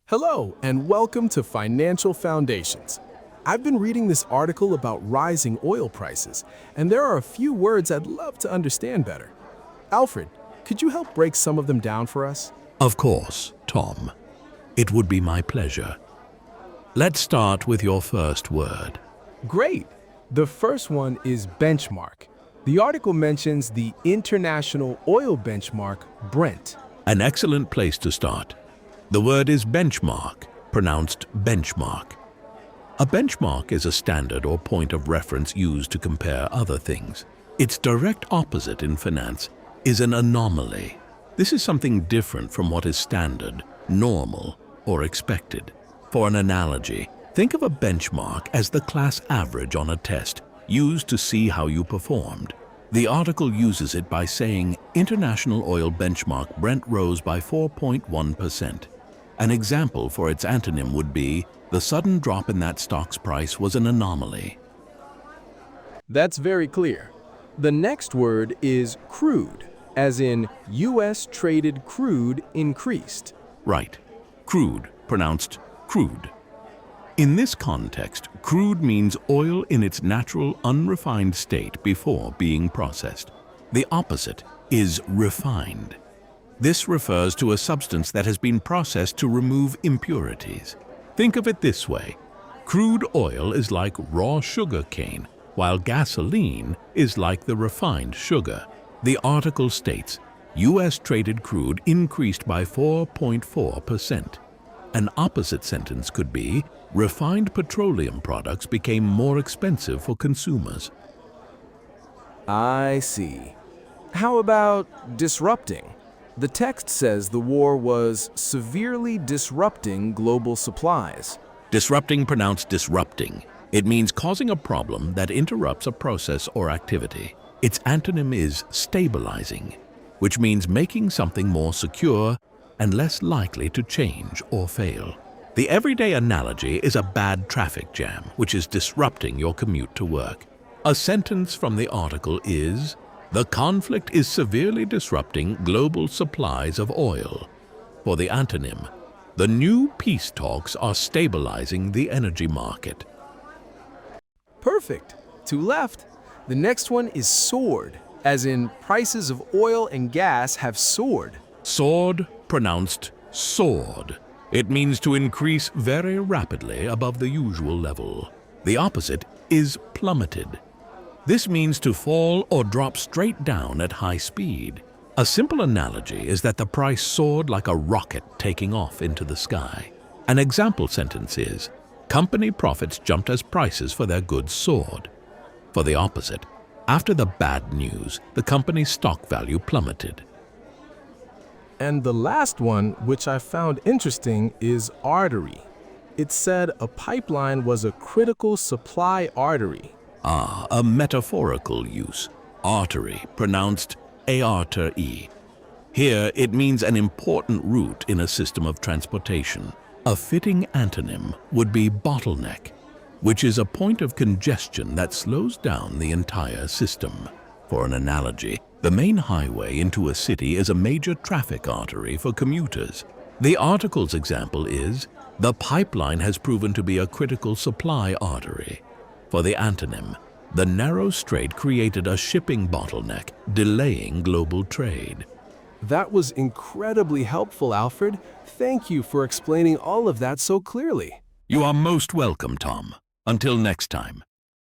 Hello, and welcome to Financial Foundations. I've been reading this article about rising oil prices, and there are a few words I'd love to understand better. Alfred, could you help break some of them down for us? Of course, Tom. It would be my pleasure. Let's start with your first word. Great! The first one is benchmark. The article mentions the international oil benchmark, Brent. An excellent place to start. The word is benchmark, pronounced benchmark. A benchmark is a standard or point of reference used to compare other things. Its direct opposite in finance is an anomaly. This is something different from what is standard, normal, or expected. For an analogy, think of a benchmark as the class average on a test used to see how you performed. The article uses it by saying international oil benchmark Brent rose by 4.1%. An example for its antonym would be, the sudden drop in that stock's price was an anomaly. That's very clear. The next word is crude, as in U.S. traded crude increased. Right. Crude, pronounced crude. In this context, crude means oil in its natural unrefined state before being processed. The opposite is refined. This refers to a substance that has been processed to remove impurities. Think of it this way. Crude oil is like raw sugar cane, while gasoline is like the refined sugar. The article states, U.S. traded crude increased by 4.4%. An opposite sentence could be, refined petroleum products became more expensive for consumers. I see. How about disrupting? The text says the war was severely disrupting global supplies. Disrupting, pronounced disrupting. It means causing a problem that interrupts a process or activity. Its antonym is stabilizing, which means making something more secure and less likely to change or fail. The everyday analogy is a bad traffic jam, which is disrupting your commute to work. A sentence from the article is, the conflict is severely disrupting global supplies of oil. For the antonym, the new peace talks are stabilizing the energy market. Perfect. Two left. The next one is soared, as in prices of oil and gas have soared. Soared, pronounced soared. It means to increase very rapidly above the usual level. The opposite is plummeted. This means to fall or drop straight down at high speed. A simple analogy is that the price soared like a rocket taking off into the sky. An example sentence is, company profits jumped as prices for their goods soared. For the opposite, after the bad news, the company's stock value plummeted. And the last one, which I found interesting, is artery. It said a pipeline was a critical supply artery. Ah, a metaphorical use. Artery, pronounced Artery. Here, it means an important route in a system of transportation. A fitting antonym would be bottleneck, which is a point of congestion that slows down the entire system. For an analogy, the main highway into a city is a major traffic artery for commuters. The article's example is, the pipeline has proven to be a critical supply artery. For the antonym, the narrow strait created a shipping bottleneck, delaying global trade. That was incredibly helpful, Alfred. Thank you for explaining all of that so clearly. You are most welcome, Tom. Until next time.